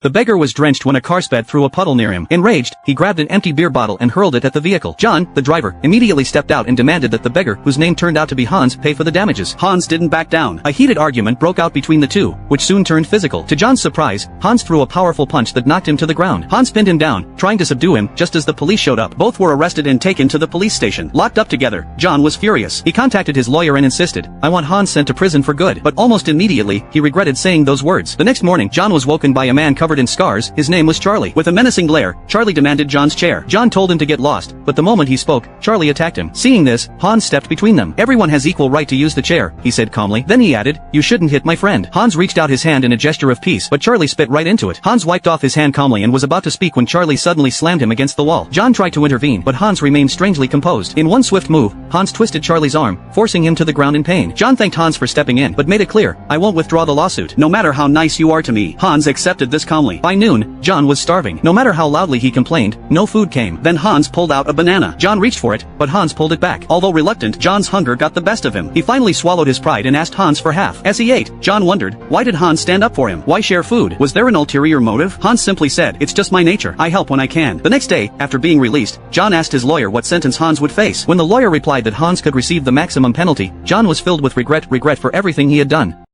The beggar was drenched when a car sped through a puddle near him. Enraged, he grabbed an empty beer bottle and hurled it at the vehicle. John, the driver, immediately stepped out and demanded that the beggar, whose name turned out to be Hans, pay for the damages. Hans didn't back down. A heated argument broke out between the two, which soon turned physical. To John's surprise, Hans threw a powerful punch that knocked him to the ground. Hans pinned him down, trying to subdue him, just as the police showed up. Both were arrested and taken to the police station. Locked up together, John was furious. He contacted his lawyer and insisted, "I want Hans sent to prison for good." But almost immediately, he regretted saying those words. The next morning, John was woken by a man covered in scars. His name was Charlie. With a menacing glare, Charlie demanded John's chair. John told him to get lost, but the moment he spoke, Charlie attacked him. Seeing this, Hans stepped between them. "Everyone has equal right to use the chair," he said calmly. Then he added, "You shouldn't hit my friend." Hans reached out his hand in a gesture of peace, but Charlie spit right into it. Hans wiped off his hand calmly and was about to speak when Charlie suddenly slammed him against the wall. John tried to intervene, but Hans remained strangely composed. In one swift move, Hans twisted Charlie's arm, forcing him to the ground in pain. John thanked Hans for stepping in, but made it clear, "I won't withdraw the lawsuit, no matter how nice you are to me." Hans accepted this calmly. By noon, John was starving. No matter how loudly he complained, no food came. Then Hans pulled out a banana. John reached for it, but Hans pulled it back. Although reluctant, John's hunger got the best of him. He finally swallowed his pride and asked Hans for half. As he ate, John wondered, why did Hans stand up for him? Why share food? Was there an ulterior motive? Hans simply said, "It's just my nature. I help when I can." The next day, after being released, John asked his lawyer what sentence Hans would face. When the lawyer replied that Hans could receive the maximum penalty, John was filled with regret for everything he had done.